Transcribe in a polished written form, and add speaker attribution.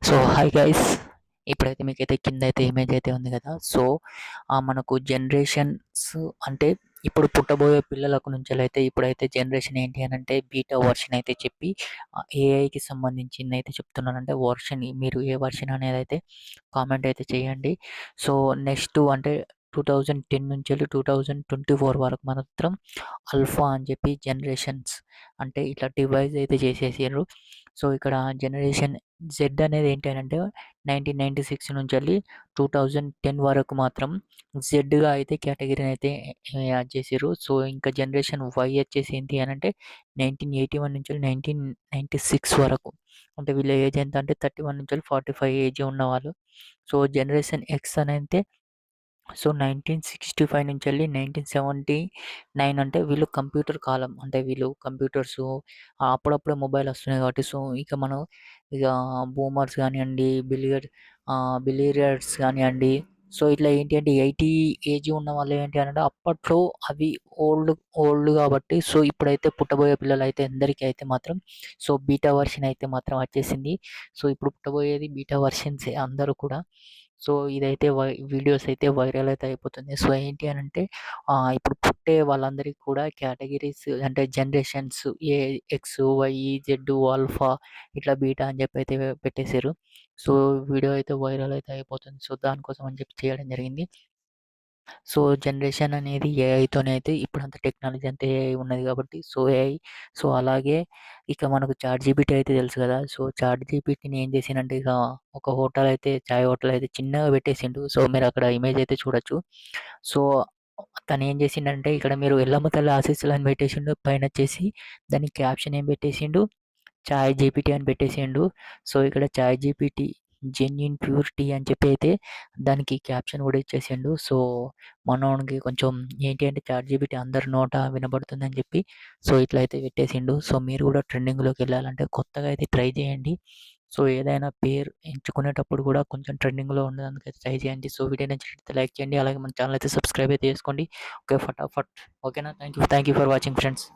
Speaker 1: So hi guys, ఇప్పుడైతే మీకైతే కింద అయితే ఇమేజ్ అయితే ఉంది కదా. సో మనకు జనరేషన్స్ అంటే ఇప్పుడు పుట్టబోయే పిల్లలకు నుంచి అయితే ఇప్పుడైతే జనరేషన్ ఏంటి అని అంటే బీటా వర్షన్ అయితే చెప్పి ఏఐకి సంబంధించింది అయితే చెప్తున్నానంటే వర్షన్ మీరు ఏ వర్షన్ అనేది అయితే కామెంట్ అయితే చేయండి. సో నెక్స్ట్ అంటే 2010 నుంచి వెళ్ళి 2024 వరకు మాత్రం ఆల్ఫా అని చెప్పి జనరేషన్స్ అంటే ఇట్లా డివైజ్ అయితే చేసేసారు. సో ఇక్కడ జనరేషన్ జెడ్ అనేది ఏంటి అని అంటే 1996 నుంచి వెళ్ళి 2010 వరకు మాత్రం జెడ్గా అయితే కేటగిరీని అయితే యాడ్ చేసారు. సో ఇంకా జనరేషన్ వై వచ్చేసి ఏంటి అని అంటే 1981 నుంచి 1996 వరకు, అంటే వీళ్ళ ఏజ్ ఎంత అంటే 31 నుంచి 45 ఏజ్ ఉన్నవాళ్ళు. సో జనరేషన్ ఎక్స్ అని అయితే 1965 నుంచి 1979 అంటే వీళ్ళు కంప్యూటర్ కాలం, అంటే వీళ్ళు కంప్యూటర్స్ అప్పుడప్పుడే మొబైల్ వస్తున్నాయి కాబట్టి సో ఇక మనం ఇక బూమర్స్ కానివ్వండి, బిలియర్డ్స్ కానివ్వండి, సో ఇట్లా ఏంటి అంటే 80 ఏజ్ ఉన్న వాళ్ళు ఏంటి అంటే అప్పట్లో అవి ఓల్డ్ ఓల్డ్ కాబట్టి సో ఇప్పుడైతే పుట్టబోయే పిల్లలు అయితే అందరికీ అయితే మాత్రం సో బీటా వర్షన్ అయితే మాత్రం వచ్చేసింది. సో ఇప్పుడు పుట్టబోయేది బీటా వర్షన్సే అందరూ కూడా. సో ఇదైతే వీడియోస్ అయితే వైరల్ అయితే అయిపోతుంది. సో ఏంటి అని అంటే ఇప్పుడు పుట్టే వాళ్ళందరికీ కూడా కేటగిరీస్ అంటే జనరేషన్స్ ఏ ఎక్స్, వై, జెడ్, ఆల్ఫా ఇట్లా బీటా అని చెప్పి అయితే పెట్టేసారు. సో వీడియో అయితే వైరల్ అయితే అయిపోతుంది. సో దానికోసం అని చెప్పి చేయడం జరిగింది. సో జనరేషన్ అనేది ఏఐతోనే అయితే ఇప్పుడంతా టెక్నాలజీ అంతా ఏఐ ఉన్నది కాబట్టి సో ఏఐ. సో అలాగే ఇక మనకు చాట్‌జీపీటీ అయితే తెలుసు కదా. సో చాట్‌జీపీటీని ఏం చేసిండంటే ఇక ఒక హోటల్ అయితే చాయ్ హోటల్ అయితే చిన్నగా పెట్టేసిండు. సో మీరు అక్కడ ఇమేజ్ అయితే చూడొచ్చు. సో తను ఏం చేసిండంటే ఇక్కడ మీరు ఎల్లమ్మ తల్లి ఆశీస్సులు అని పెట్టేసిండు. పైనొచ్చేసి దానికి క్యాప్షన్ ఏం పెట్టేసిండు, చాయ్ జీపీటీ అని పెట్టేసిండు. సో ఇక్కడ చాయ్ జీపీటీ జెన్యూన్ ప్యూర్ టీ అని చెప్పి అయితే దానికి క్యాప్షన్ కూడా ఇచ్చేసిండు. సో మనోనికి కొంచెం ఏంటి అంటే చాట్ జీపీటీ అందరి నోట వినబడుతుందని చెప్పి సో ఇట్లా అయితే పెట్టేసిండు. సో మీరు కూడా ట్రెండింగ్‌లోకి వెళ్ళాలంటే కొత్తగా అయితే ట్రై చేయండి. సో ఏదైనా పేరు ఎంచుకునేటప్పుడు కూడా కొంచెం ట్రెండింగ్‌లో ఉండడానికైతే ట్రై చేయండి. సో వీడియో నచ్చినట్లయితే లైక్ చేయండి. అలాగే మన ఛానల్ అయితే సబ్స్క్రైబ్ అయితే చేసుకోండి. ఓకే ఫటాఫట్. ఓకేనా? Thank you for watching friends.